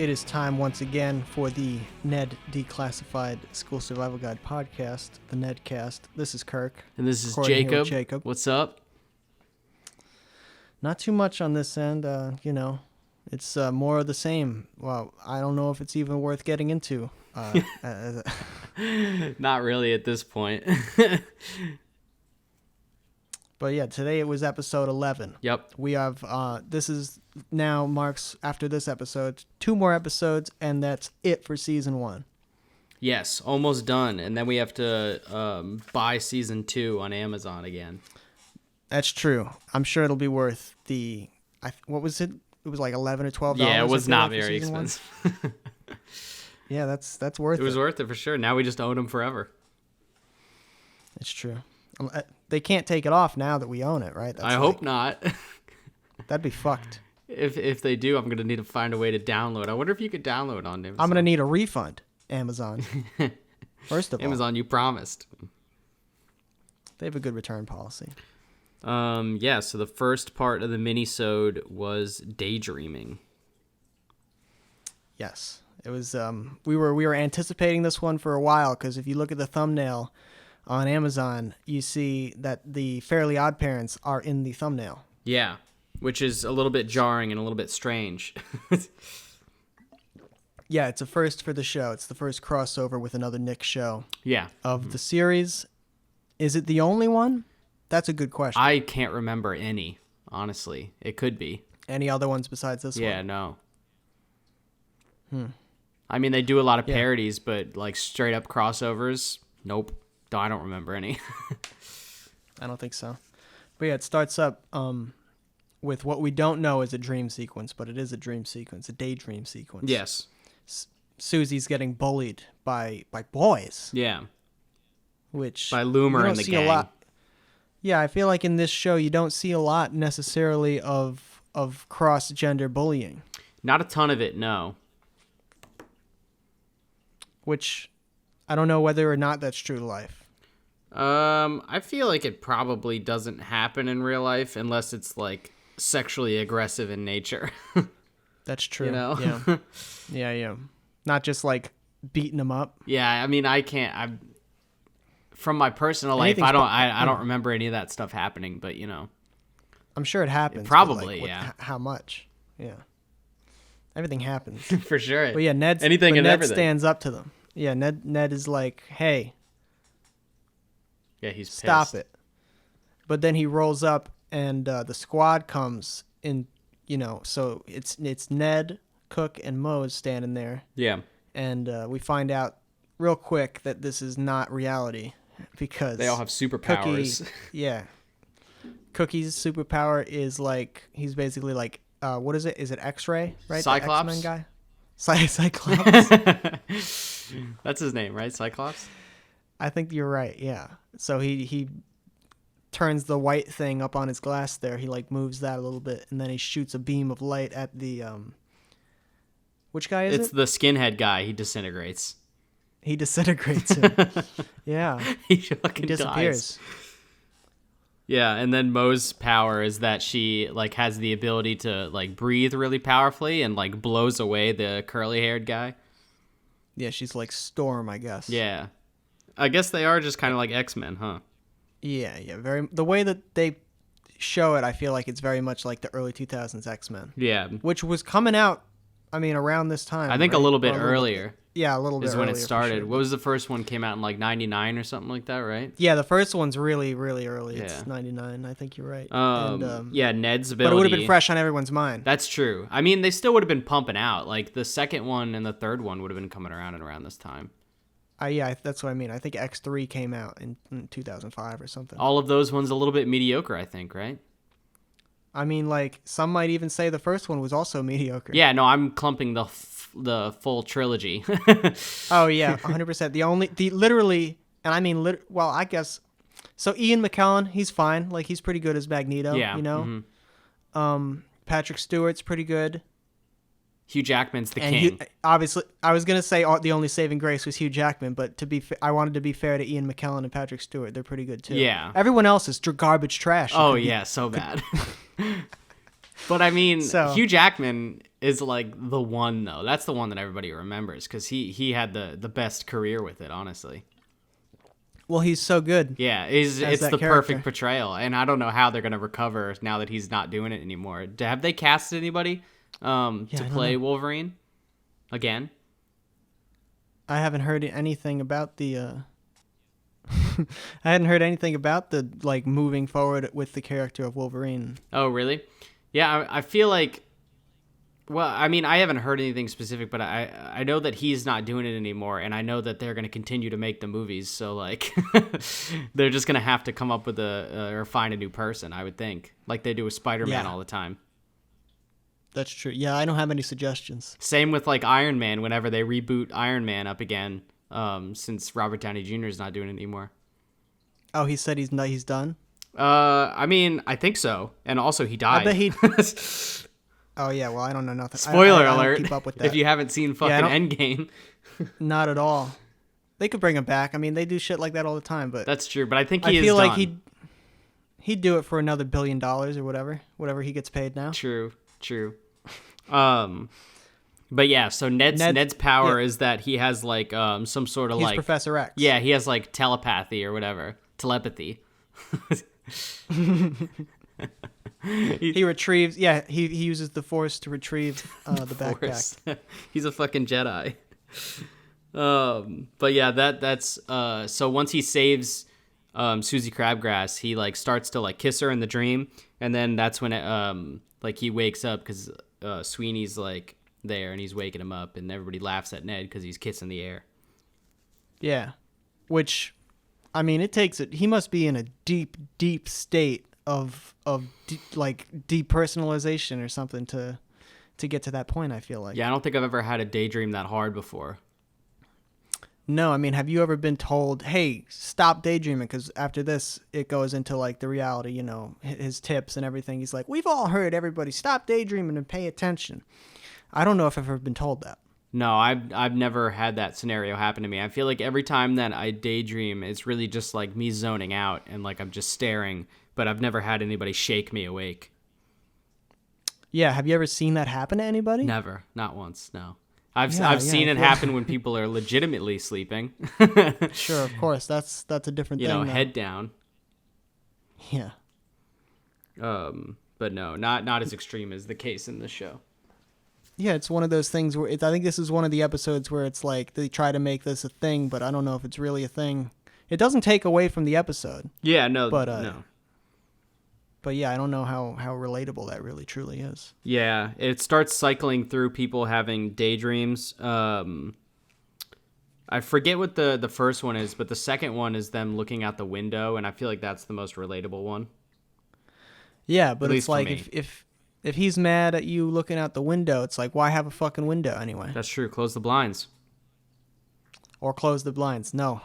It is time once again for the Ned Declassified School Survival Guide podcast, the Nedcast. This is Kirk. And this is Jacob. What's up? Not too much on this end, It's more of the same. Well, I don't know if it's even worth getting into. Not really at this point. But yeah, today it was episode 11. Yep. We have, this is now marks, after this episode, 2 more episodes, and that's it for season 1. Yes, almost done. And then we have to buy season 2 on Amazon again. That's true. I'm sure it'll be worth the, what was it? It was like $11 or $12. Yeah, it was not very expensive. Yeah, that's worth it. It was worth it for sure. Now we just own them forever. It's true. They can't take it off now that we own it, right? I hope not. That'd be fucked. If they do, I'm going to need to find a way to download. I wonder if you could download on Amazon. I'm going to need a refund, Amazon. First of all. Amazon, you promised. They have a good return policy. Yeah, so the first part of the mini-sode was Daydreaming. Yes. It was we were anticipating this one for a while, because if you look at the thumbnail on Amazon, you see that the Fairly OddParents are in the thumbnail. Yeah, which is a little bit jarring and a little bit strange. Yeah, it's a first for the show. It's the first crossover with another Nick show. Yeah. Of the series. Is it the only one? That's a good question. I can't remember any, honestly. It could be. Any other ones besides this one? Yeah, no. I mean, they do a lot of parodies, but like straight up crossovers, nope. I don't remember any. I don't think so. But yeah, it starts up with what we don't know is a dream sequence, but it is a dream sequence, a daydream sequence. Yes. Susie's getting bullied by boys. Yeah. Which by Loomer and the gang. A lot. Yeah, I feel like in this show you don't see a lot necessarily of cross-gender bullying. Not a ton of it, no. Which I don't know whether or not that's true to life. I feel like it probably doesn't happen in real life unless it's like sexually aggressive in nature. That's true. You know? Yeah. Not just like beating them up. Yeah, I mean, from my personal life, I don't remember any of that stuff happening, but you know. I'm sure it happens. Probably, how much? Yeah. Everything happens. For sure. But yeah, Ned stands up to them. Yeah, Ned is like, hey. Yeah, he's pissed. Stop it. But then he rolls up and the squad comes in, so it's Ned, Cook, and Mose standing there. Yeah. And we find out real quick that this is not reality because they all have superpowers. Cookie's superpower is like, he's basically like, what is it? Is it X-Ray, right? Cyclops? The X-Men guy? Cyclops. That's his name, right? Cyclops? I think you're right, yeah. So he turns the white thing up on his glass there. He like moves that a little bit, and then he shoots a beam of light at the which guy is it? It's the skinhead guy. He disintegrates. He disintegrates him. Yeah. He fucking disappears. Dies. Yeah, and then Mo's power is that she like has the ability to like breathe really powerfully and like blows away the curly-haired guy. Yeah, she's like Storm, I guess. Yeah. I guess they are just kind of like X-Men, huh? Yeah. Very. The way that they show it, I feel like it's very much like the early 2000s X-Men. Yeah. Which was coming out, I mean, around this time. I think right? a little bit earlier. Yeah, a little bit is earlier. When it started. Sure. What was the first one? Came out in like 99 or something like that, right? Yeah, the first one's really, really early. Yeah. It's 99. I think you're right. Yeah, Ned's ability. But it would have been fresh on everyone's mind. That's true. I mean, they still would have been pumping out. Like the second one and the third one would have been coming around and around this time. Yeah, that's what I mean. I think X3 came out in 2005 or something. All of those ones a little bit mediocre, I think, right? I mean, like, some might even say the first one was also mediocre. Yeah, no, I'm clumping the full trilogy. Oh, yeah, 100%. Literally, and I mean, well, I guess, so Ian McKellen, he's fine. Like, he's pretty good as Magneto, yeah. you know? Mm-hmm. Patrick Stewart's pretty good. Hugh Jackman's the king. Obviously, I was going to say the only saving grace was Hugh Jackman, but I wanted to be fair to Ian McKellen and Patrick Stewart. They're pretty good, too. Yeah. Everyone else is garbage trash. Oh, yeah, so bad. But, I mean, Hugh Jackman is like the one though. That's the one that everybody remembers because he had the best career with it, honestly. Well, he's so good. Yeah, it's the character. perfect portrayal, and I don't know how they're gonna recover now that he's not doing it anymore. Have they casted anybody to play Wolverine again? I haven't heard anything about the. I hadn't heard anything about the like moving forward with the character of Wolverine. Oh, really? Yeah, I feel like. Well, I mean, I haven't heard anything specific, but I know that he's not doing it anymore, and I know that they're going to continue to make the movies, so, like, they're just going to have to come up with or find a new person, I would think, like they do with Spider-Man all the time. That's true. Yeah, I don't have any suggestions. Same with, like, Iron Man, whenever they reboot Iron Man up again, since Robert Downey Jr. is not doing it anymore. Oh, he said he's done? I mean, I think so, and also he died. I bet he... Oh, yeah, well, I don't know nothing. Spoiler I alert, don't keep up with that. if you haven't seen fucking Endgame. Not at all. They could bring him back. I mean, they do shit like that all the time, but... That's true, but I think I feel like he'd do it for another $1 billion or whatever he gets paid now. True. But yeah, so Ned's power is that he has like some sort of He's Professor X. Yeah, he has like telepathy or whatever. Telepathy. He retrieves. Yeah, he uses the Force to retrieve the backpack. He's a fucking Jedi. But yeah, that's so once he saves Susie Crabgrass, he like starts to like kiss her in the dream, and then that's when it, like he wakes up because Sweeney's like there and he's waking him up, and everybody laughs at Ned because he's kissing the air. Yeah, which, I mean, it takes it. He must be in a deep state of like depersonalization or something to get to that point. I feel like. Yeah, I don't think I've ever had a daydream that hard before. No, I mean, have you ever been told, hey, stop daydreaming, because after this, it goes into, like, the reality, you know, his tips and everything. He's like, we've all heard everybody stop daydreaming and pay attention. I don't know if I've ever been told that. No, I've never had that scenario happen to me. I feel like every time that I daydream, it's really just, like, me zoning out and, like, I'm just staring, but I've never had anybody shake me awake. Yeah, have you ever seen that happen to anybody? Never. Not once, no. I've seen it happen when people are legitimately sleeping. Sure, of course. That's a different thing. You know, head down. Yeah. But no, not as extreme as the case in this show. Yeah, it's one of those things where I think this is one of the episodes where it's like they try to make this a thing, but I don't know if it's really a thing. It doesn't take away from the episode. Yeah, no, no. But yeah, I don't know how relatable that really truly is. Yeah, it starts cycling through people having daydreams. I forget what the first one is, but the second one is them looking out the window, and I feel like that's the most relatable one. Yeah, but it's like if he's mad at you looking out the window, it's like, why have a fucking window anyway? That's true. Close the blinds. Or close the blinds. No,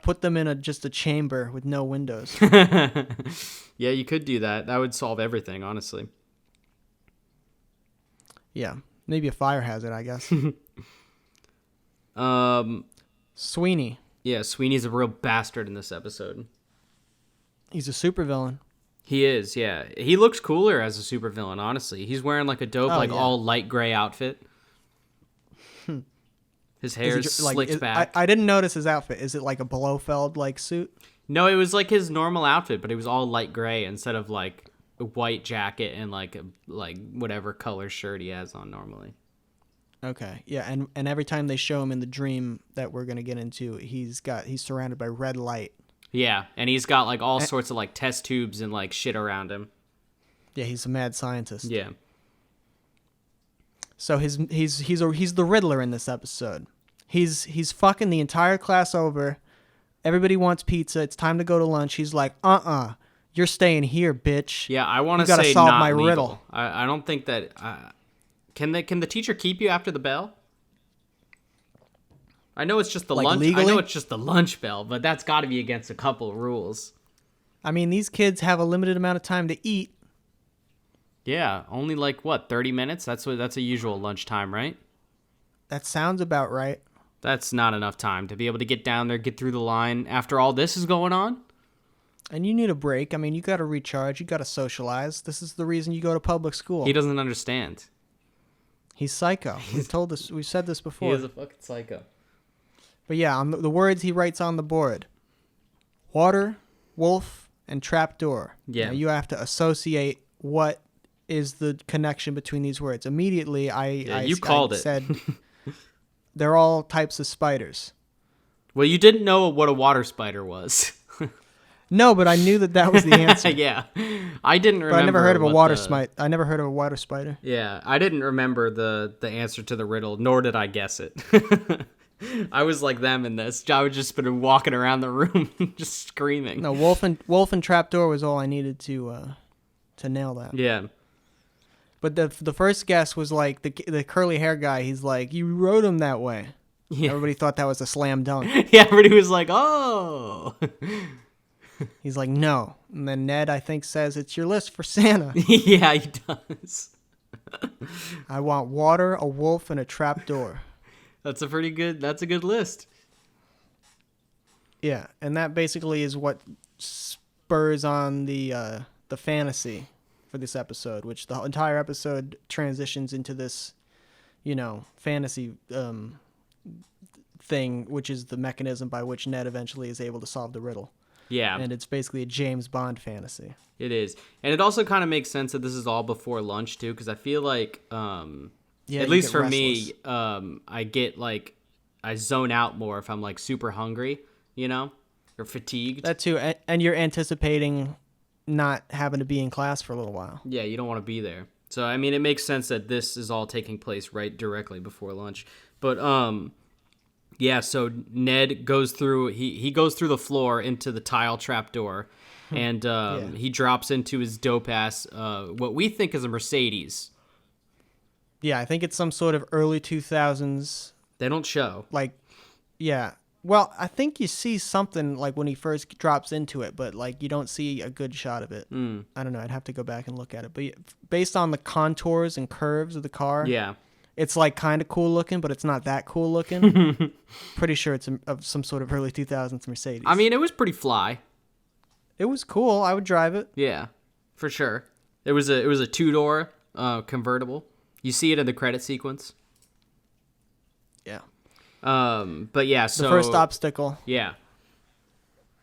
put them in just a chamber with no windows. Yeah, you could do that. That would solve everything, honestly. Yeah, maybe a fire hazard, I guess. Sweeney. Yeah, Sweeney's a real bastard in this episode. He's a supervillain. He is, yeah. He looks cooler as a supervillain, honestly. He's wearing like a dope, all light gray outfit. His hair is slicked back. I didn't notice his outfit. Is it like a Blofeld like suit? No, it was like his normal outfit, but it was all light gray instead of like a white jacket and like whatever color shirt he has on normally. Okay, yeah, and every time they show him in the dream that we're gonna get into, he's surrounded by red light. Yeah, and he's got like all sorts of like test tubes and like shit around him. Yeah, he's a mad scientist. Yeah. So he's the Riddler in this episode. He's fucking the entire class over. Everybody wants pizza. It's time to go to lunch. He's like, you're staying here, bitch. Yeah, I want to say solve not my legal. Riddle. I don't think that. Can the teacher keep you after the bell? I know it's just the lunch. Legally? I know it's just the lunch bell, but that's got to be against a couple of rules. I mean, these kids have a limited amount of time to eat. Yeah, only like 30 minutes. That's a usual lunchtime, right? That sounds about right. That's not enough time to be able to get down there, get through the line after all this is going on. And you need a break. I mean, you got to recharge. You got to socialize. This is the reason you go to public school. He doesn't understand. He's psycho. We've said this He before. is a fucking psycho. But yeah, on the words he writes on the board: water, wolf, and trapdoor. Yeah. Now you have to associate what is the connection between these words. Immediately, I said they're all types of spiders. Well, you didn't know what a water spider was. No, but I knew that was the answer. Yeah, I didn't remember. But I never heard of a water spider. I never heard of a water spider. Yeah, I didn't remember the answer to the riddle, nor did I guess it. I was like them in this. I would just been walking around the room, just screaming. No, wolf and trapdoor was all I needed to nail that. Yeah. But the first guess was like the curly hair guy. He's like, you wrote him that way. Yeah. Everybody thought that was a slam dunk. Yeah, everybody was like, oh. He's like, no. And then Ned, I think, says, it's your list for Santa. Yeah, he does. I want water, a wolf, and a trapdoor. That's a good list. Yeah, and that basically is what spurs on the fantasy for this episode, which the entire episode transitions into this, fantasy thing, which is the mechanism by which Ned eventually is able to solve the riddle. Yeah. And it's basically a James Bond fantasy. It is. And it also kind of makes sense that this is all before lunch, too, because I feel like, at least for me, I zone out more if I'm, like, super hungry, or fatigued. That, too. And you're anticipating not having to be in class for a little while. Yeah, you don't want to be there. So, I mean, it makes sense that this is all taking place right directly before lunch. But, yeah, so Ned goes through, he goes through the floor into the tile trapdoor, and he drops into his dope-ass, what we think is a Mercedes. Yeah, I think it's some sort of early 2000s. They don't show. Like, yeah. Well, I think you see something, like, when he first drops into it, but, like, you don't see a good shot of it. I don't know. I'd have to go back and look at it. But based on the contours and curves of the car... Yeah. It's like kind of cool looking, but it's not that cool looking. Pretty sure it's of some sort of early 2000s Mercedes. I mean, it was pretty fly. It was cool. I would drive it. Yeah, for sure. It was a 2-door convertible. You see it in the credit sequence. Yeah. But yeah, so the first obstacle. Yeah.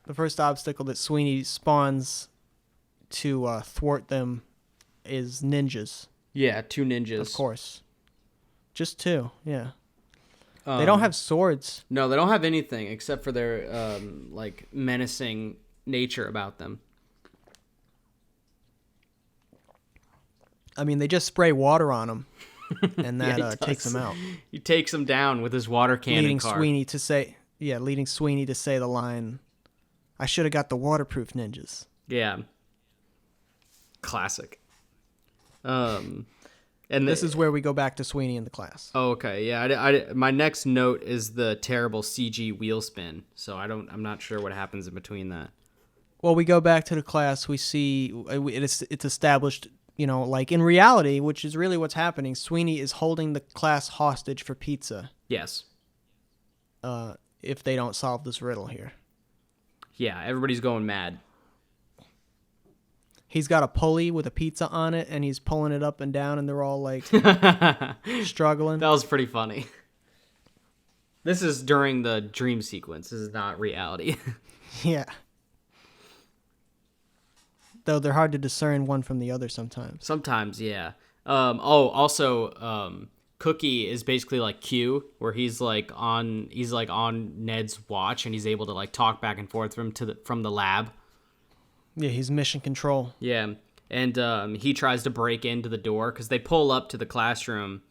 The first obstacle that Sweeney spawns to thwart them is ninjas. Yeah, 2 ninjas. Of course. Just 2, yeah. They don't have swords. No, they don't have anything except for their like menacing nature about them. I mean, they just spray water on them, and that takes them out. He takes them down with his water cannon leading car. Sweeney to say the line, "I should have got the waterproof ninjas." Yeah. Classic. And this is where we go back to Sweeney in the class. Oh, okay. Yeah. My next note is the terrible CG wheel spin. So I'm not sure what happens in between that. Well, we go back to the class. We see it's established, like in reality, which is really what's happening. Sweeney is holding the class hostage for pizza. Yes. If they don't solve this riddle here. Yeah. Everybody's going mad. He's got a pulley with a pizza on it, and he's pulling it up and down, and they're all, like, struggling. That was pretty funny. This is during the dream sequence. This is not reality. Yeah. Though they're hard to discern one from the other sometimes. Sometimes, yeah. Also, Cookie is basically like Q, where he's on Ned's watch, and he's able to, like, talk back and forth from the lab. Yeah, he's mission control. Yeah, and he tries to break into the door because they pull up to the classroom,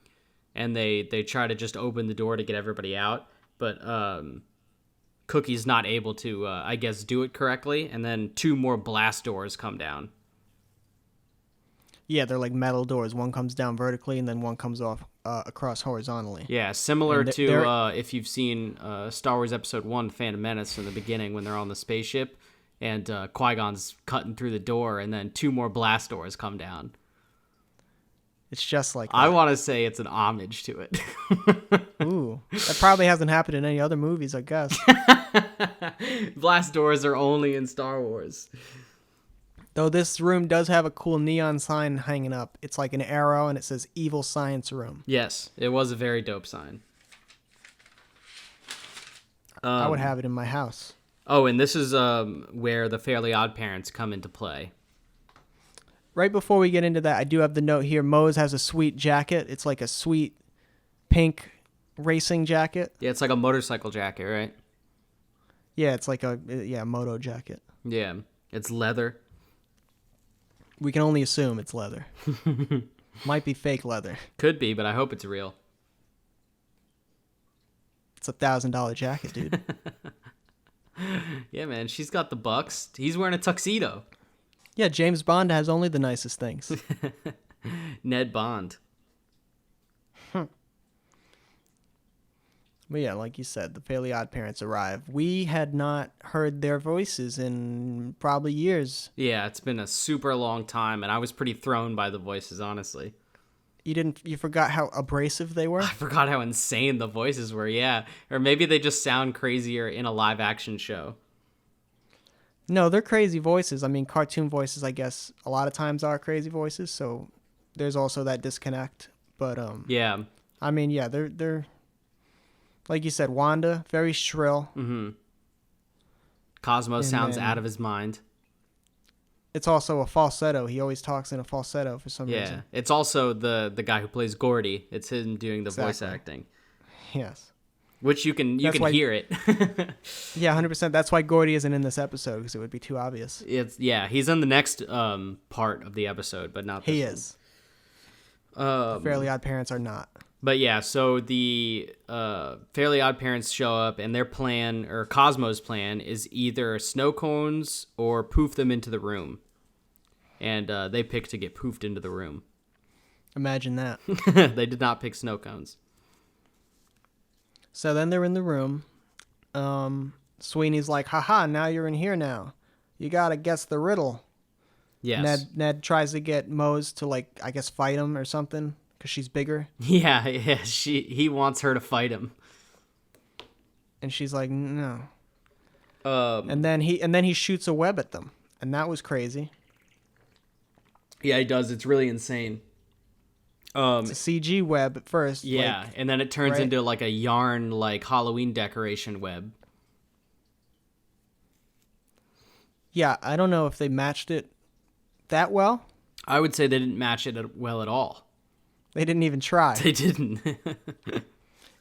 and they try to just open the door to get everybody out, but Cookie's not able to, I guess, do it correctly, and then 2 more blast doors come down. Yeah, they're like metal doors. One comes down vertically, and then one comes off across horizontally. Yeah, similar to if you've seen Star Wars Episode 1, Phantom Menace, in the beginning when they're on the spaceship. And Qui-Gon's cutting through the door, and then 2 more blast doors come down. It's just like that. I want to say it's an homage to it. Ooh, that probably hasn't happened in any other movies, I guess. Blast doors are only in Star Wars. Though this room does have a cool neon sign hanging up. It's like an arrow, and it says Evil Science Room. Yes, it was a very dope sign. I would have it in my house. Oh, and this is where the Fairly OddParents come into play. Right before we get into that, I do have the note here. Mose has a sweet jacket. It's like a sweet pink racing jacket. Yeah, it's like a motorcycle jacket, right? Yeah, it's like a moto jacket. Yeah, it's leather. We can only assume it's leather. Might be fake leather. Could be, but I hope it's real. It's $1,000 jacket, dude. Yeah, man, she's got the bucks. He's wearing a tuxedo. Yeah, James Bond has only the nicest things. Ned Bond. But yeah, like you said, the Fairly OddParents arrive. We had not heard their voices in probably years. Yeah, it's been a super long time, and I was pretty thrown by the voices, honestly. You forgot how abrasive they were? I forgot how insane the voices were, yeah. Or maybe they just sound crazier in a live action show. No, they're crazy voices. I mean, cartoon voices, I guess, a lot of times are crazy voices, so there's also that disconnect. But yeah. I mean, yeah, they're like you said, Wanda, very shrill. Mm-hmm. Cosmo And sounds then- out of his mind. It's also a falsetto. He always talks in a falsetto for some Yeah. reason. It's also the guy who plays Gordy. It's him doing the voice Exactly. acting. Yes. Which you can That's why- hear it. Yeah, 100%. That's why Gordy isn't in this episode, because it would be too obvious. He's in the next part of the episode, but not this He one. is. The Fairly OddParents are not. But yeah, so the Fairly OddParents show up, and their plan, or Cosmo's plan, is either snow cones or poof them into the room. And they pick to get poofed into the room. Imagine that. They did not pick snow cones. So then they're in the room. Sweeney's like, haha, now you're in here now. You gotta guess the riddle. Yes. Ned tries to get Mose to, like, I guess fight him or something, because she's bigger. Yeah, he wants her to fight him. And she's like, no. Um, And then he shoots a web at them. And that was crazy. yeah, he does. It's really insane. It's a CG web at first. Yeah, like, and then it turns right? into like a yarn, like Halloween decoration web. yeah, I don't know if they matched it that well. I would say they didn't match it well at all. They didn't even try. They didn't.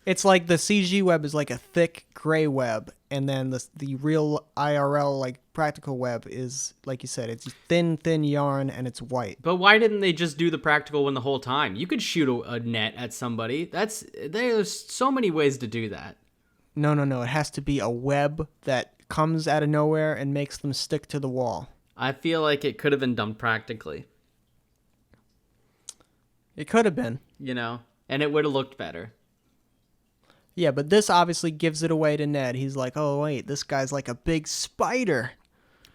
It's like the CG web is like a thick gray web, and then the real IRL, like practical web, is, like you said, it's thin yarn, and it's white. But why didn't they just do the practical one the whole time? You could shoot a net at somebody. There's so many ways to do that. No. It has to be a web that comes out of nowhere and makes them stick to the wall. I feel like it could have been done practically, It could have been. and it would have looked better. Yeah, but this obviously gives it away to Ned. He's like, oh, wait, this guy's like a big spider.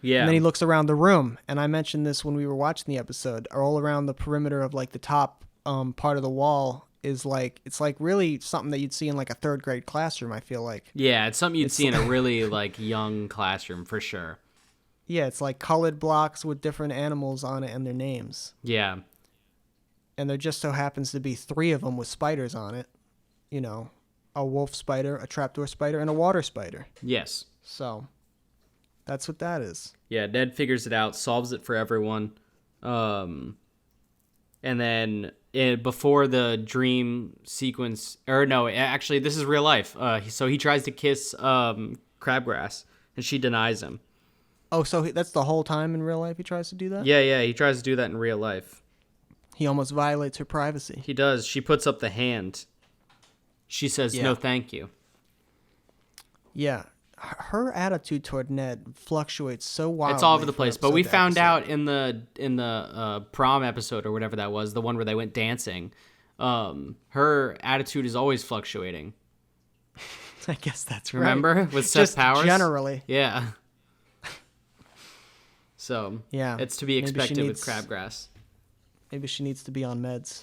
Yeah. And then he looks around the room, and I mentioned this when we were watching the episode. All around the perimeter of like the top part of the wall is like, it's like really something that you'd see in like a third grade classroom, I feel like. Yeah, it's something you'd see in a really like young classroom for sure. Yeah, it's like colored blocks with different animals on it and their names. Yeah. And there just so happens to be 3 of them with spiders on it. A wolf spider, a trapdoor spider, and a water spider. Yes. So that's what that is. Yeah, Ned figures it out, solves it for everyone. And then before the dream sequence, or no, actually, this is real life. So he tries to kiss Crabgrass, and she denies him. Oh, so that's the whole time in real life he tries to do that? Yeah, he tries to do that in real life. He almost violates her privacy. He does. She puts up the hand. She says, Yeah. no, thank you. Yeah. Her attitude toward Ned fluctuates so wildly. It's all over the from place. But we episode to found episode. out in the prom episode or whatever that was, the one where they went dancing, her attitude is always fluctuating. I guess that's right. Remember? With Seth Just Powers? generally. Yeah. So, Yeah. it's to be Maybe she expected with needs- Crabgrass. Maybe she needs to be on meds.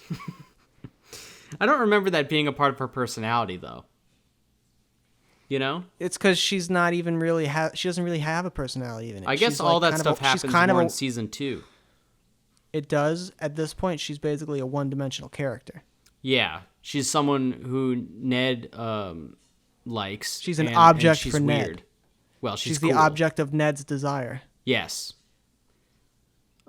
I don't remember that being a part of her personality, though. You know? It's because she's not even really she doesn't really have a personality even. I guess She's all like that stuff happens more in season 2. It does. At this point, she's basically a one-dimensional character. Yeah, she's someone who Ned likes. She's an object she's for weird. Ned. Well, She's cool. the object of Ned's desire. Yes.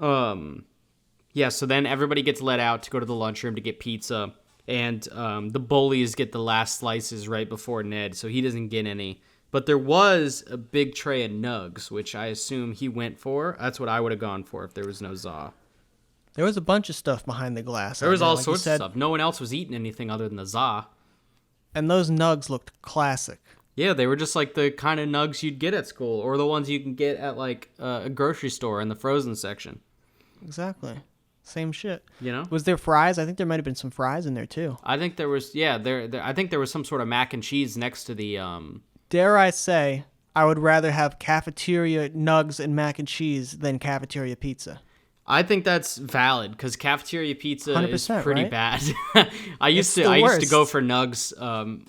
Yeah, so then everybody gets let out to go to the lunchroom to get pizza, and the bullies get the last slices right before Ned, so he doesn't get any. But there was a big tray of nugs, which I assume he went for. That's what I would have gone for if there was no za. There was a bunch of stuff behind the glass. There was all sorts of stuff. No one else was eating anything other than the za. And those nugs looked classic. Yeah, they were just like the kind of nugs you'd get at school, or the ones you can get at like a grocery store in the frozen section. Exactly. Same shit. You know? Was there fries? I think there might have been some fries in there too. I think there was, yeah, I think there was some sort of mac and cheese next to the Dare I say, I would rather have cafeteria nugs and mac and cheese than cafeteria pizza. I think that's valid because cafeteria pizza is pretty right? bad. I used to go for nugs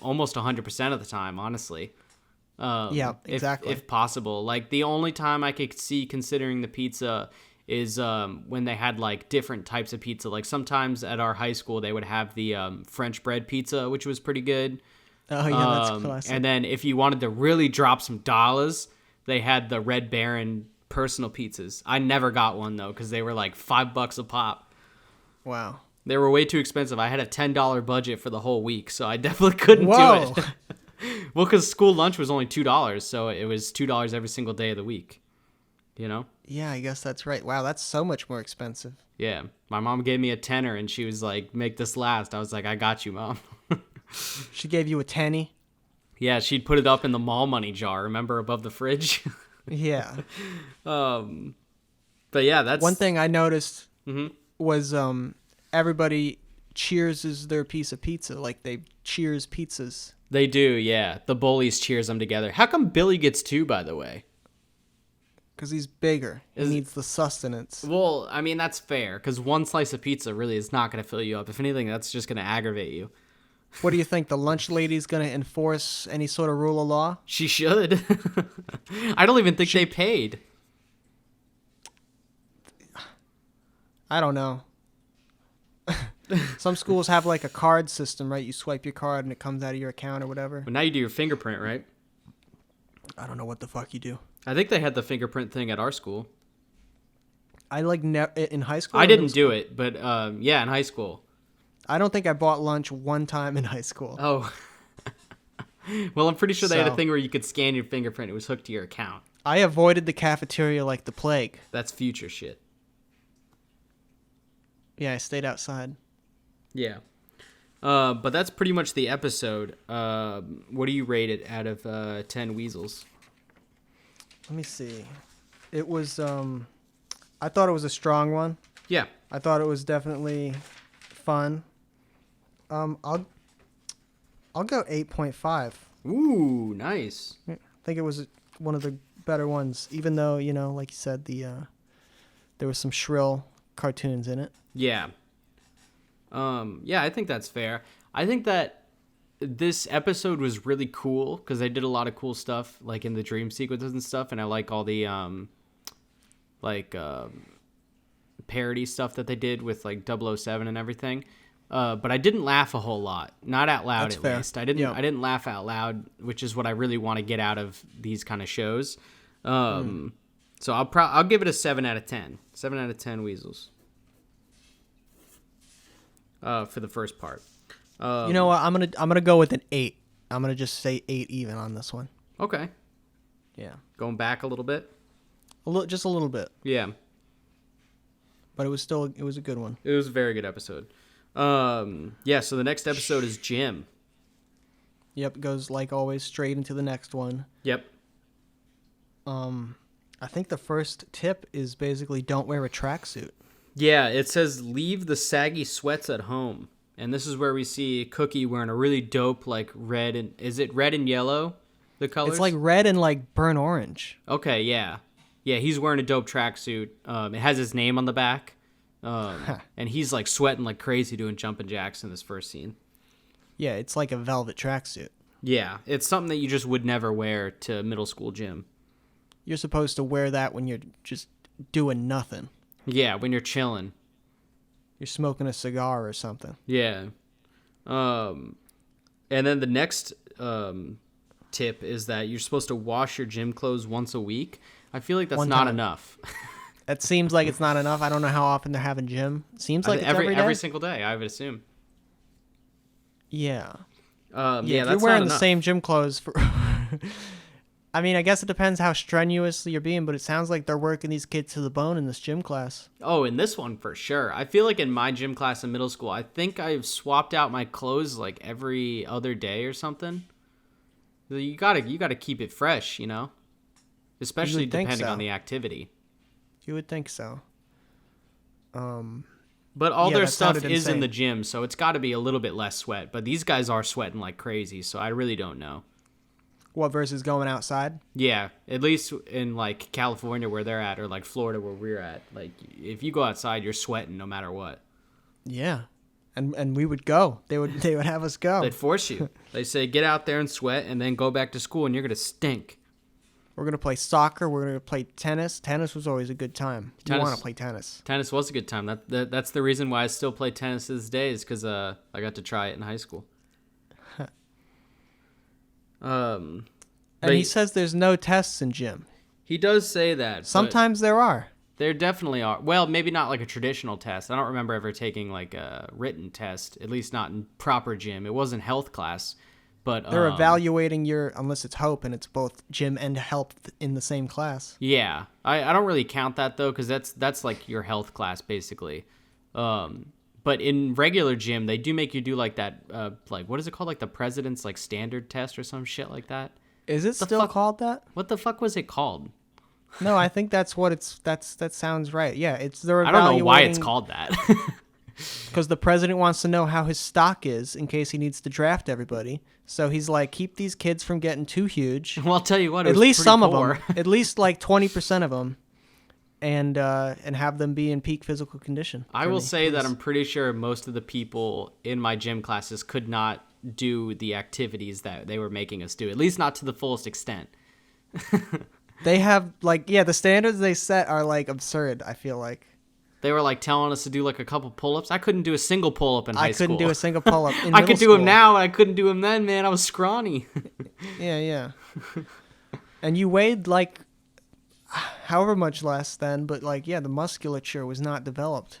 almost 100% of the time, honestly. Yeah, exactly. If possible. Like the only time I could see considering the pizza is when they had like different types of pizza. Like sometimes at our high school they would have the French bread pizza, which was pretty good. Oh yeah, that's classic. And then if you wanted to really drop some dollars, they had the Red Baron personal pizzas. I never got one though because they were like $5 a pop. Wow. They were way too expensive. I had a $10 budget for the whole week, so I definitely couldn't do it. Well, because school lunch was only $2, so it was $2 every single day of the week. You know? Yeah, I guess that's right. Wow, that's so much more expensive. Yeah. My mom gave me a tenner, and she was like, make this last. I was like, I got you, Mom. She gave you a tenny? Yeah, she'd put it up in the mall money jar, remember, above the fridge? Yeah. But yeah, that's... One thing I noticed was everybody cheerses their piece of pizza. Like, they cheers pizzas. They do, yeah. The bullies cheers them together. How come Billy gets 2, by the way? Because he's bigger. He needs the sustenance. Well, I mean, that's fair, because one slice of pizza really is not going to fill you up. If anything, that's just going to aggravate you. What do you think? The lunch lady's going to enforce any sort of rule of law? She should. I don't even think they paid. I don't know. Some schools have like a card system, right? You swipe your card and it comes out of your account or whatever. But now you do your fingerprint, right? I don't know what the fuck you do. I think they had the fingerprint thing at our school. I like in high school. I didn't do it, but yeah, in high school. I don't think I bought lunch one time in high school. Oh. Well, I'm pretty sure they had a thing where you could scan your fingerprint. It was hooked to your account. I avoided the cafeteria like the plague. That's future shit. Yeah, I stayed outside. Yeah. But that's pretty much the episode. What do you rate it out of 10 weasels? Let me see. It was, I thought it was a strong one. Yeah. I thought it was definitely fun. I'll go 8.5. Ooh, nice. I think it was one of the better ones, even though, you know, like you said, there was some shrill cartoons in it. Yeah. Yeah, I think that's fair. I think that this episode was really cool because they did a lot of cool stuff, like in the dream sequences and stuff, and I like all the parody stuff that they did with like 007 and everything. But I didn't laugh a whole lot, not out loud. That's at fair. Least. I didn't laugh out loud, which is what I really want to get out of these kind of shows. So I'll give it a 7 out of 10. 7 out of 10 weasels. For the first part. You know what? I'm gonna go with an 8. I'm gonna just say 8 even on this one. Okay. Yeah. Going back a little bit. Just a little bit. Yeah. But it was a good one. It was a very good episode. Yeah. So the next episode is Jim. Yep. Goes like always straight into the next one. Yep. I think the first tip is basically don't wear a tracksuit. Yeah, it says leave the saggy sweats at home. And this is where we see Cookie wearing a really dope, like red and... Is it red and yellow, the colors? It's like red and like burnt orange. Okay, yeah. Yeah, he's wearing a dope tracksuit. It has his name on the back. And he's like sweating like crazy doing jumping jacks in this first scene. Yeah, it's like a velvet tracksuit. Yeah, it's something that you just would never wear to middle school gym. You're supposed to wear that when you're just doing nothing. Yeah, when you're chilling. You're smoking a cigar or something. Yeah. And then the next tip is that you're supposed to wash your gym clothes once a week. I feel like that's not enough. It seems like it's not enough. I don't know how often they're having gym. Seems like it's every day. Every single day, I would assume. Yeah. Yeah, if that's you're wearing not the enough. same gym clothes for I mean, I guess it depends how strenuously you're being, but it sounds like they're working these kids to the bone in this gym class. Oh, in this one for sure. I feel like in my gym class in middle school, I think I've swapped out my clothes like every other day or something. You gotta keep it fresh, you know? Especially depending on the activity. You would think so. But all their stuff is insane. in the gym, so it's got to be a little bit less sweat. But these guys are sweating like crazy, so I really don't know. What versus going outside? Yeah, at least in like California where they're at, or like Florida where we're at. Like if you go outside, you're sweating no matter what. Yeah, and we would go. They would have us go. They'd force you. They say get out there and sweat, and then go back to school, and you're gonna stink. We're gonna play soccer. We're gonna play tennis. Tennis was always a good time. You want to play tennis? Tennis was a good time. That's the reason why I still play tennis to this day, is because I got to try it in high school. And he says there's no tests in gym. He does say that. Sometimes there are. There definitely are. Well, maybe not like a traditional test. I don't remember ever taking like a written test, at least not in proper gym. It wasn't health class, but they're evaluating unless it's hope and it's both gym and health in the same class. Yeah, I don't really count that though, because that's like your health class basically. But in regular gym, they do make you do like that, like what is it called, like the president's like standard test or some shit like that. Is it still called that? What the fuck was it called? No, I think that's what that sounds right. Yeah, they're I evaluating. don't know why it's called that. Because the president wants to know how his stock is in case he needs to draft everybody. So he's like, keep these kids from getting too huge. Well, I'll tell you what, at least some of them, at least like 20% of them, and have them be in peak physical condition. I will say that I'm pretty sure most of the people in my gym classes could not do the activities that they were making us do, at least not to the fullest extent. They have the standards they set are like absurd. I feel like they were like telling us to do like a couple pull-ups. I couldn't do a single pull-up in high school. I couldn't do a single pull-up in I middle could do school. them now, and I couldn't do them then, man. I was scrawny. Yeah. And you weighed like however much less then, but the musculature was not developed.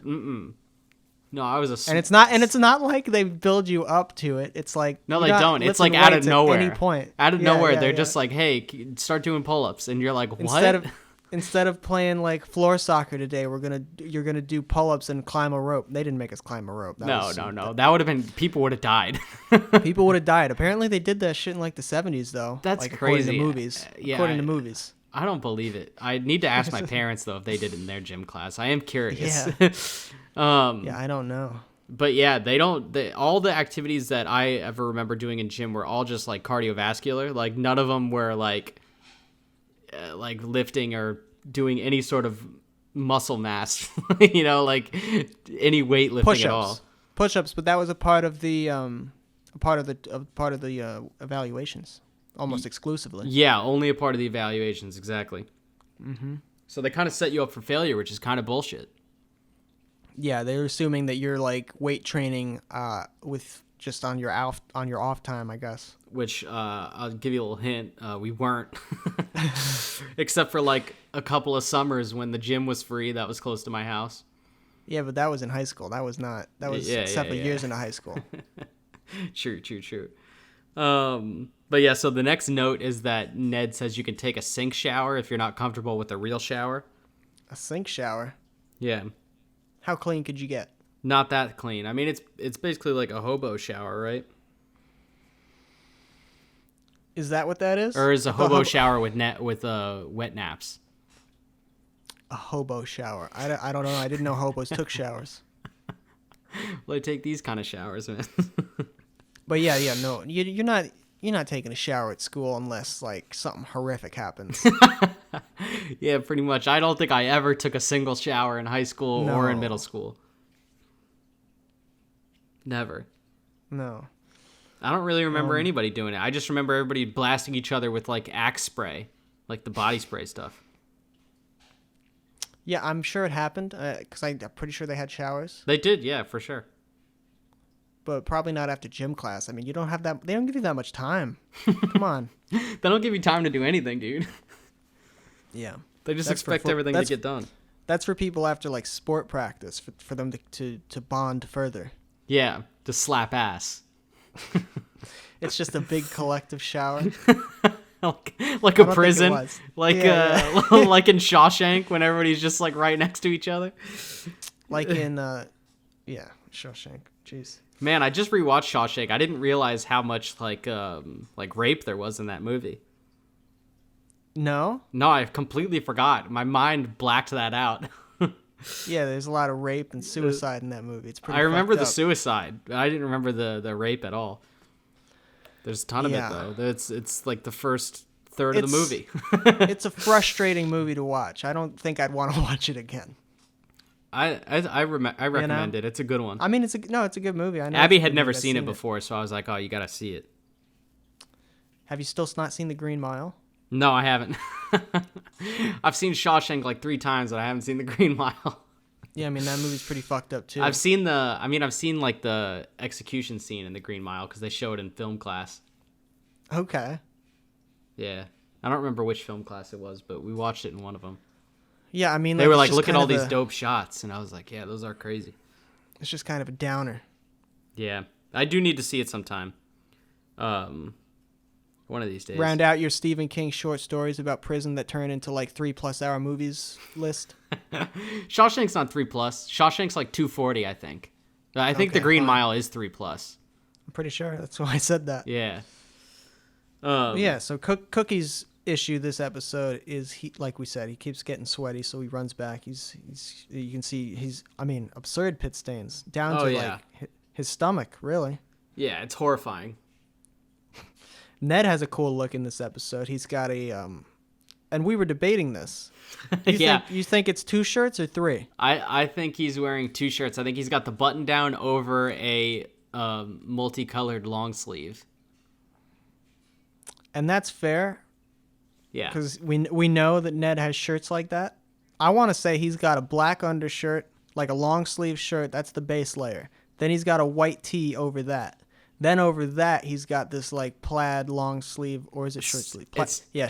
No, I was and it's not like they build you up to it. It's like no, they don't. It's like out of nowhere. At any point, out of nowhere, they're just like, "Hey, start doing pull-ups," and you're like, "What?" Instead of playing like floor soccer today, you're gonna do pull-ups and climb a rope. They didn't make us climb a rope. No. That would have been, people would have died. People would have died. Apparently, they did that shit in like the 70s though. That's crazy. According to movies. According to movies. I don't believe it. I need to ask my parents though if they did it in their gym class. I am curious. Yeah. I don't know. But yeah, all the activities that I ever remember doing in gym were all just like cardiovascular. Like none of them were like lifting or doing any sort of muscle mass, you know, like any weightlifting Push-ups. at all. Push-ups, but that was a part of the evaluations, almost exclusively. Yeah, only a part of the evaluations, exactly. Mm-hmm. So they kind of set you up for failure, which is kind of bullshit. Yeah, they're assuming that you're like weight training with just on your off time, I guess. Which I'll give you a little hint, we weren't, except for like a couple of summers when the gym was free. That was close to my house. Yeah, but that was in high school. That was not. That was several years into high school. True. But yeah, so the next note is that Ned says you can take a sink shower if you're not comfortable with a real shower. A sink shower? Yeah. How clean could you get? Not that clean. I mean, it's basically like a hobo shower, right? Is that what that is? Or is a hobo shower with wet naps? A hobo shower. I don't know. I didn't know hobos took showers. Well, I take these kind of showers, man. But yeah, no. You're not taking a shower at school unless like something horrific happens. Yeah, pretty much. I don't think I ever took a single shower in high school or in middle school. Never. No. I don't really remember anybody doing it. I just remember everybody blasting each other with like Axe spray, like the body spray stuff. Yeah, I'm sure it happened because I'm pretty sure they had showers. They did, yeah, for sure. But probably not after gym class. I mean, you don't have that. They don't give you that much time. Come on. They don't give you time to do anything, dude. Yeah. They just expect everything to get done. That's for people after like sport practice for them to bond further. Yeah, to slap ass. It's just a big collective shower. like a prison, like like in Shawshank when everybody's just like right next to each other. Like in Shawshank. Jeez. Man, I just rewatched Shawshank. I didn't realize how much like rape there was in that movie. No, I completely forgot. My mind blacked that out. Yeah, there's a lot of rape and suicide in that movie. It's pretty. I remember the up. suicide. I didn't remember the rape at all. There's a ton of it though. It's like the first third of the movie. It's a frustrating movie to watch. I don't think I'd want to watch it again. I recommend it. It's a good one. I mean, it's a good movie. I know Abby had never seen it before, so I was like, oh, you gotta see it. Have you still not seen The Green Mile? No, I haven't. I've seen Shawshank like 3 times, but I haven't seen The Green Mile. Yeah, I mean that movie's pretty fucked up too. I've seen like the execution scene in The Green Mile because they show it in film class. Okay. Yeah, I don't remember which film class it was, but we watched it in one of them. Yeah, I mean they were like, look at all these dope shots, and I was like, yeah, those are crazy. It's just kind of a downer. Yeah, I do need to see it sometime. One of these days. Round out your Stephen King short stories about prison that turn into like 3+ hour movies list. Shawshank's not 3+. Shawshank's like 240, I think. I think The Green Mile is 3+. I'm pretty sure that's why I said that. Yeah. Yeah. So Cookie's issue this episode is like we said, he keeps getting sweaty, so he runs back. He's you can see absurd pit stains down to like his stomach, really. Yeah, it's horrifying. Ned has a cool look in this episode. He's got and we were debating this. You think it's 2 shirts or 3? I think he's wearing 2 shirts. I think he's got the button down over a multicolored long sleeve. And that's fair. Yeah. Because we know that Ned has shirts like that. I want to say he's got a black undershirt, like a long sleeve shirt. That's the base layer. Then he's got a white tee over that. Then over that, he's got this like plaid long sleeve, or is it short sleeve?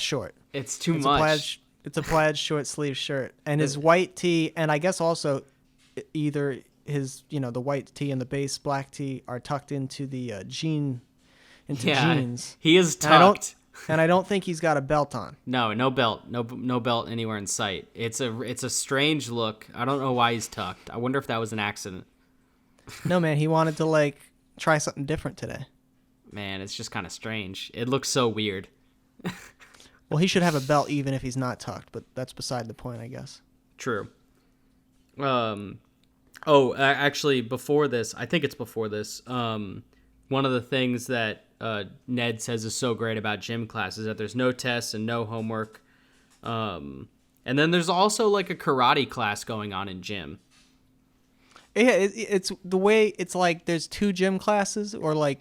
Short. It's too much. It's a plaid short sleeve shirt, and his white tee, and I guess also either his the white tee and the base black tee are tucked into the jeans. He is tucked. And I don't think he's got a belt on. No belt, no belt anywhere in sight. It's a strange look. I don't know why he's tucked. I wonder if that was an accident. No, man, he wanted to like try something different today. Man, it's just kind of strange. It looks so weird. Well, he should have a belt even if he's not tucked, but that's beside the point, I guess. True. Actually, before this, I think it's before this, one of the things that Ned says is so great about gym class is that there's no tests and no homework. And then there's also like a karate class going on in gym. Yeah, it's the way it's like there's 2 gym classes or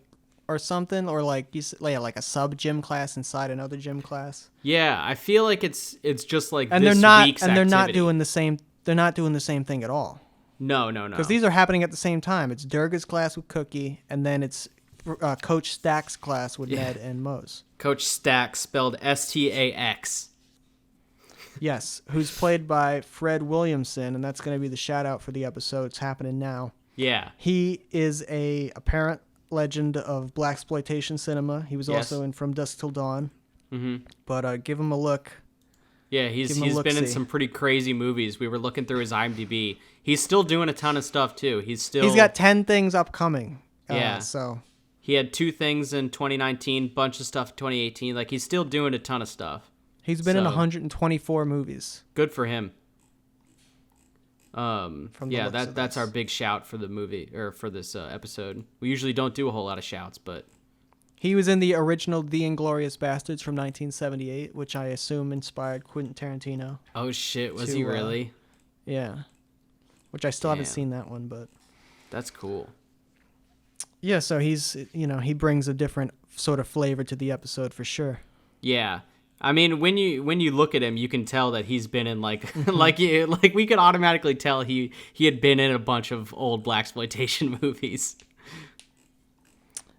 something, or like a sub gym class inside another gym class. Yeah, I feel like it's just like and this they're not week's and activity. They're not doing the same. They're not doing the same thing at all. No. Because these are happening at the same time. It's Durga's class with Cookie, and then it's Coach Stack's class with Ned and Mose. Coach Stack, spelled Stax. Yes, who's played by Fred Williamson, and that's going to be the shout out for the episode. It's happening now. Yeah. He is a apparent legend of blaxploitation cinema. He was also in From Dusk Till Dawn. Mm-hmm. But give him a look. Yeah, he's been in some pretty crazy movies. We were looking through his IMDb. He's still doing a ton of stuff too. He's got 10 things upcoming. Yeah. So he had 2 things in 2019, bunch of stuff in 2018. Like he's still doing a ton of stuff. He's been in 124 movies. Good for him. That's our big shout for the movie or for this episode. We usually don't do a whole lot of shouts, but he was in the original The Inglourious Bastards from 1978, which I assume inspired Quentin Tarantino. Oh shit, was he really? Yeah. Which I still haven't seen that one, but that's cool. Yeah, so he's, he brings a different sort of flavor to the episode for sure. Yeah. I mean, when you look at him, you can tell that he's been in like like we could automatically tell he had been in a bunch of old blaxploitation movies.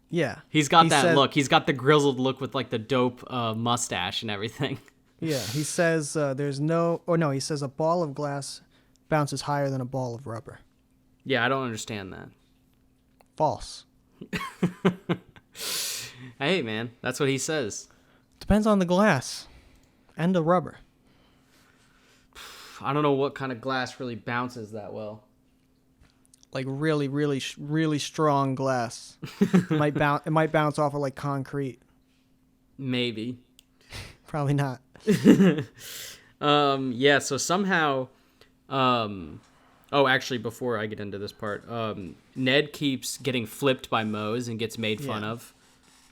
Yeah. He's got look. He's got the grizzled look with like the dope mustache and everything. Yeah, he says he says a ball of glass bounces higher than a ball of rubber. Yeah, I don't understand that. False. Hey, man, that's what he says. Depends on the glass and the rubber. I don't know what kind of glass really bounces that well. Like really, really, really strong glass. It might bounce off of like concrete. Maybe. Probably not. Yeah, so somehow actually before I get into this part, Ned keeps getting flipped by Mose and gets made fun of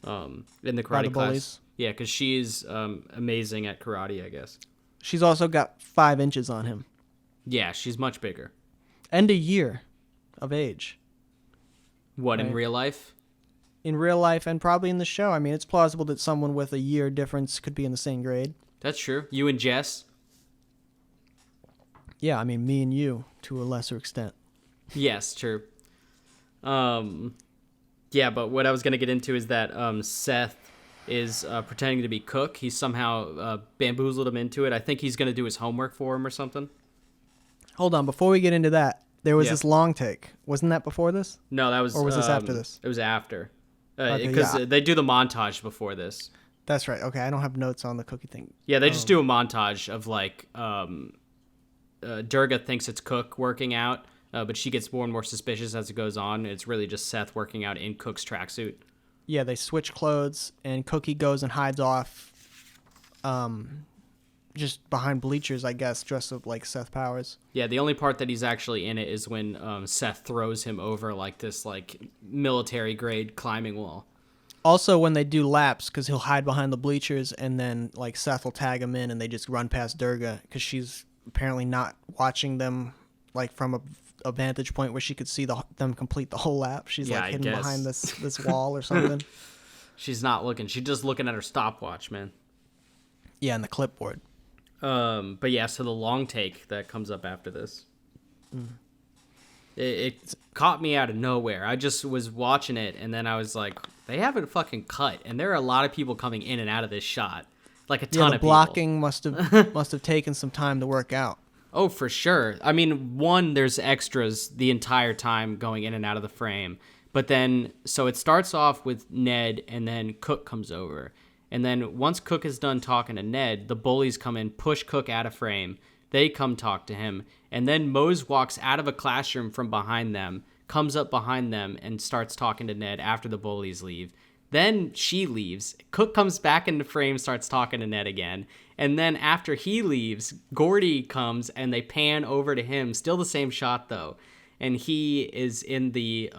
in the karate class. Bullies. Yeah, because she's amazing at karate, I guess. She's also got 5 inches on him. Yeah, she's much bigger. And a year of age. What, right? In real life? In real life and probably in the show. I mean, it's plausible that someone with a year difference could be in the same grade. That's true. You and Jess? Yeah, I mean, me and you, to a lesser extent. Yes, true. Yeah, but what I was going to get into is that Seth is pretending to be Cook. He somehow bamboozled him into it. I think he's going to do his homework for him or something. Hold on, before we get into that, there was this long take. Wasn't that before this? No, that was... Or was this after this? It was after. Because they do the montage before this. That's right. Okay, I don't have notes on the cookie thing. Yeah, they just do a montage of like... Durga thinks it's Cook working out, but she gets more and more suspicious as it goes on. It's really just Seth working out in Cook's tracksuit. Yeah, they switch clothes, and Cookie goes and hides off just behind bleachers, I guess, dressed up like Seth Powers. Yeah, the only part that he's actually in it is when Seth throws him over like this like military-grade climbing wall. Also, when they do laps, because he'll hide behind the bleachers, and then like Seth will tag him in, and they just run past Durga, because she's apparently not watching them like from a vantage point where she could see them complete the whole lap. She's like hidden behind this wall or something. She's not looking. She's just looking at her stopwatch, man. Yeah, and the clipboard. But yeah, so the long take that comes up after this. It caught me out of nowhere. I just was watching it, and then I was like, they haven't fucking cut, and there are a lot of people coming in and out of this shot. Like a ton of people. The blocking must have taken some time to work out. Oh, for sure. I mean, there's extras the entire time going in and out of the frame. But then, so it starts off with Ned, and then Cook comes over. And then once Cook is done talking to Ned, the bullies come in, push Cook out of frame. They come talk to him. And then Mose walks out of a classroom from behind them, comes up behind them, and starts talking to Ned after the bullies leave. Then she leaves. Cook comes back into frame, starts talking to Ned again. And then after he leaves, Gordy comes and they pan over to him. Still the same shot, though. And he is in the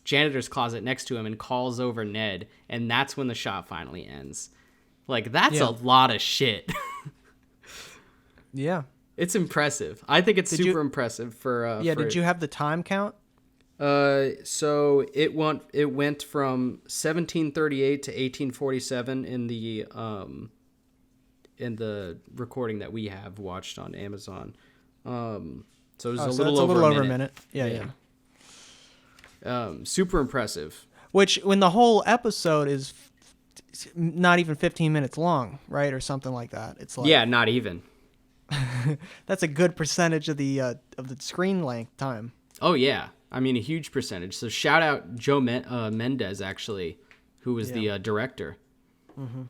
janitor's closet next to him and calls over Ned. And that's when the shot finally ends. Like, that's a lot of shit. Yeah. It's impressive. I think it's impressive for... did you have the time count? So it went from 1738 to 1847 in the recording that we have watched on Amazon. So it was a little over a minute. Yeah. Super impressive. Which, when the whole episode is not even 15 minutes long, right, or something like that. It's like not even. That's a good percentage of the screen length time. Oh yeah. I mean, a huge percentage. So shout out Joe Mendez, actually, who was the director. Mm-hmm.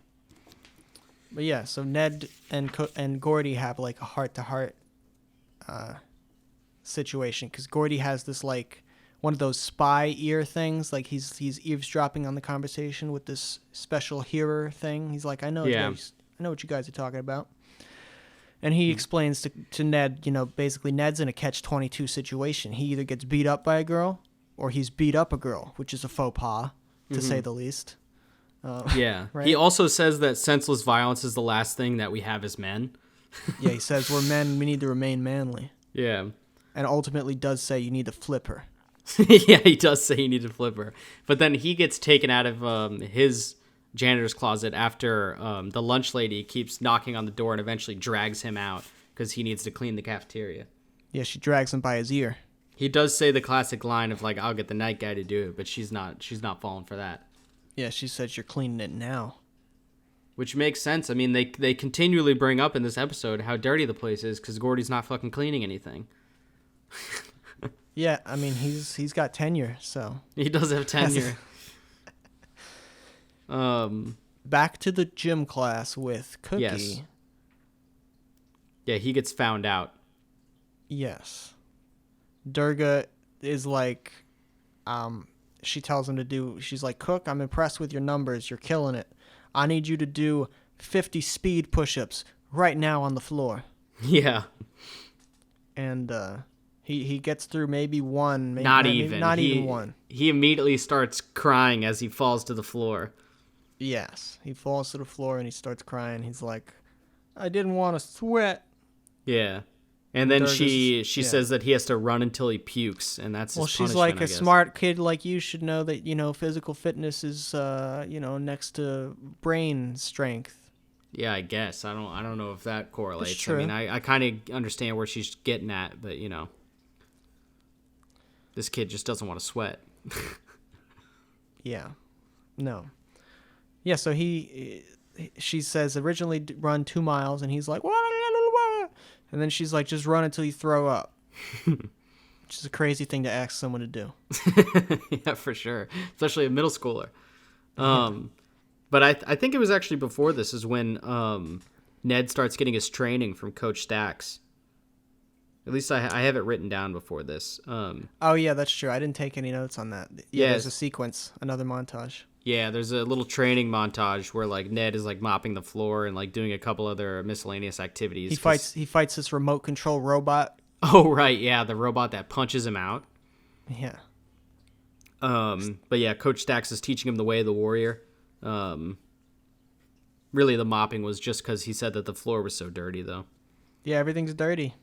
But yeah, so Ned and Gordy have like a heart-to-heart situation, because Gordy has this like one of those spy ear things, like he's eavesdropping on the conversation with this special hearer thing. He's like, I know what you guys are talking about. And he explains to Ned, basically Ned's in a catch-22 situation. He either gets beat up by a girl or he's beat up a girl, which is a faux pas, to say the least. Yeah. Right? He also says that senseless violence is the last thing that we have as men. Yeah, he says we're men, we need to remain manly. Yeah. And ultimately does say you need to flip her. Yeah, he does say he needs a flipper. But then he gets taken out of his janitor's closet after the lunch lady keeps knocking on the door and eventually drags him out because he needs to clean the cafeteria. Yeah, she drags him by his ear. He does say the classic line of like, "I'll get the night guy to do it," but she's not falling for that. Yeah, she says you're cleaning it now. Which makes sense. I mean, they continually bring up in this episode how dirty the place is because Gordy's not fucking cleaning anything. Yeah, I mean he's got tenure, so He does have tenure. Back to the gym class with Cookie. Yes. Yeah, he gets found out. Yes. Durga is like, she tells him to do, she's like, Cook, I'm impressed with your numbers. You're killing it. I need you to do 50 speed push-ups right now on the floor. Yeah. And he gets through maybe one. Maybe Not even one. He immediately starts crying as he falls to the floor. Yes. He falls to the floor and he starts crying. He's like, I didn't want to sweat. Yeah. And then Durga's, she says that he has to run until he pukes, and that's his she's punishment, like, I a guess. smart kid like you should know that, physical fitness is, next to brain strength. Yeah, I guess. I don't know if that correlates. It's true. I mean, I kind of understand where she's getting at, but, this kid just doesn't want to sweat. Yeah. No. Yeah, so she says originally run 2 miles, and he's like, what? And then she's like, just run until you throw up. Which is a crazy thing to ask someone to do. Yeah, for sure. Especially a middle schooler. But I think it was actually before this is when Ned starts getting his training from Coach Stacks. At least I have it written down before this. Oh, yeah, that's true. I didn't take any notes on that. Yeah, Yes. there's a sequence, another montage. Yeah, there's a little training montage where like Ned is like mopping the floor and like doing a couple other miscellaneous activities. He fights this remote control robot. Oh right, yeah, the robot that punches him out. Yeah. But yeah, Coach Stacks is teaching him the way of the warrior. Really, the mopping was just because he said that the floor was so dirty, though. Yeah, everything's dirty.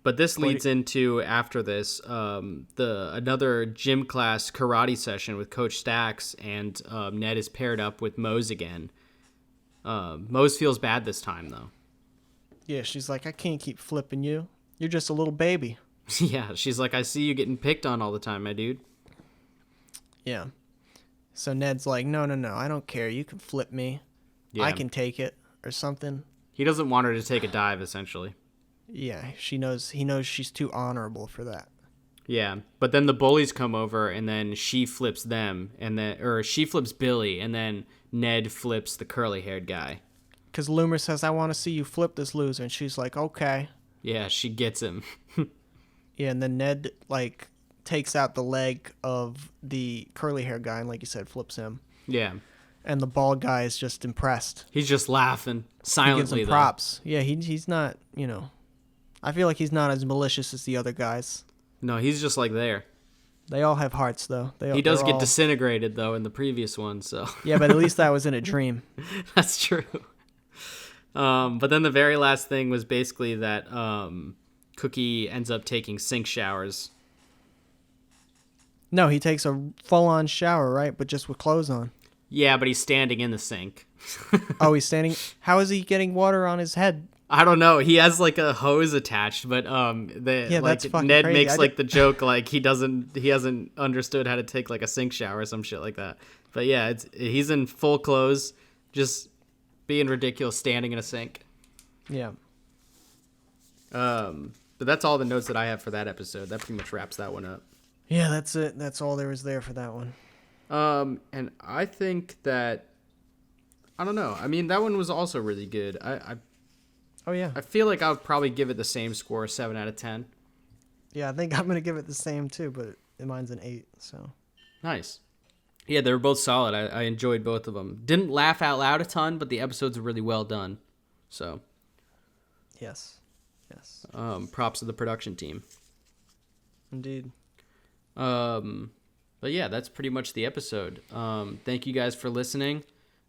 But this leads into, after this, another gym class karate session with Coach Stacks, and Ned is paired up with Mose again. Mose feels bad this time, though. Yeah, she's like, I can't keep flipping you. You're just a little baby. Yeah, she's like, I see you getting picked on all the time, my dude. Yeah. So Ned's like, no, I don't care. You can flip me. Yeah. I can take it or something. He doesn't want her to take a dive, essentially. Yeah, he knows she's too honorable for that. Yeah, but then the bullies come over, and then she flips them, or she flips Billy, and then Ned flips the curly-haired guy. Because Loomer says, I want to see you flip this loser, and she's like, okay. Yeah, she gets him. Yeah, and then Ned, like, takes out the leg of the curly-haired guy, and like you said, flips him. Yeah. And the bald guy is just impressed. He's just laughing silently, He gives him props. Yeah, he's not, I feel like he's not as malicious as the other guys. No, he's just like there. They all have hearts, though. He does get disintegrated, though, in the previous one, so. Yeah, but at least that was in a dream. That's true. But then the very last thing was basically that Cookie ends up taking sink showers. No, he takes a full-on shower, right? But just with clothes on. Yeah, but he's standing in the sink. Oh, he's standing. How is he getting water on his head? I don't know. He has like a hose attached, but that's fucking Ned crazy. makes like the joke like he hasn't understood how to take like a sink shower or some shit like that. But yeah, he's in full clothes, just being ridiculous, standing in a sink. Yeah. But that's all the notes that I have for that episode. That pretty much wraps that one up. Yeah, that's it. That's all there was there for that one. And I think that I don't know. I mean, that one was also really good. Oh yeah. I feel like I would probably give it the same score, 7 out of 10. Yeah, I think I'm gonna give it the same too, but mine's an 8. So. Nice. Yeah, they were both solid. I enjoyed both of them. Didn't laugh out loud a ton, but the episodes are really well done. So. Yes. Props to the production team. Indeed. But yeah, that's pretty much the episode. Thank you guys for listening.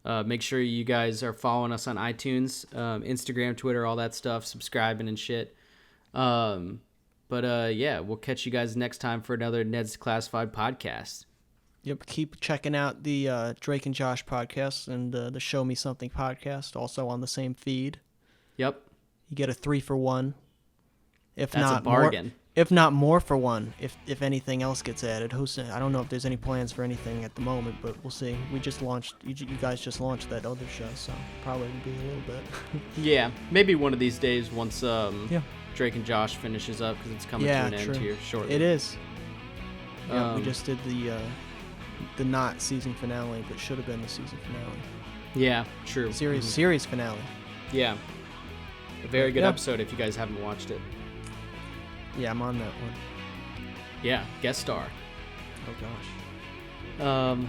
Make sure you guys are following us on iTunes, Instagram, Twitter, all that stuff, subscribing and shit. But But yeah, we'll catch you guys next time for another Ned's Classified podcast. Yep, keep checking out the Drake and Josh podcast and the Show Me Something podcast, also on the same feed. Yep. You get a 3-for-1. That's a bargain. If not more for one, if anything else gets added. I don't know if there's any plans for anything at the moment, but we'll see. We just launched, you guys just launched that other show, so probably will be a little bit. Yeah, maybe one of these days once Drake and Josh finishes up, because it's coming to an end here shortly. It is. Yeah, we just did the not season finale, but should have been the season finale. Yeah, true. Series finale. Yeah. A very good episode if you guys haven't watched it. Yeah, I'm on that one. Yeah, guest star. Oh, gosh.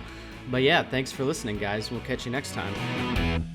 But yeah, thanks for listening, guys. We'll catch you next time.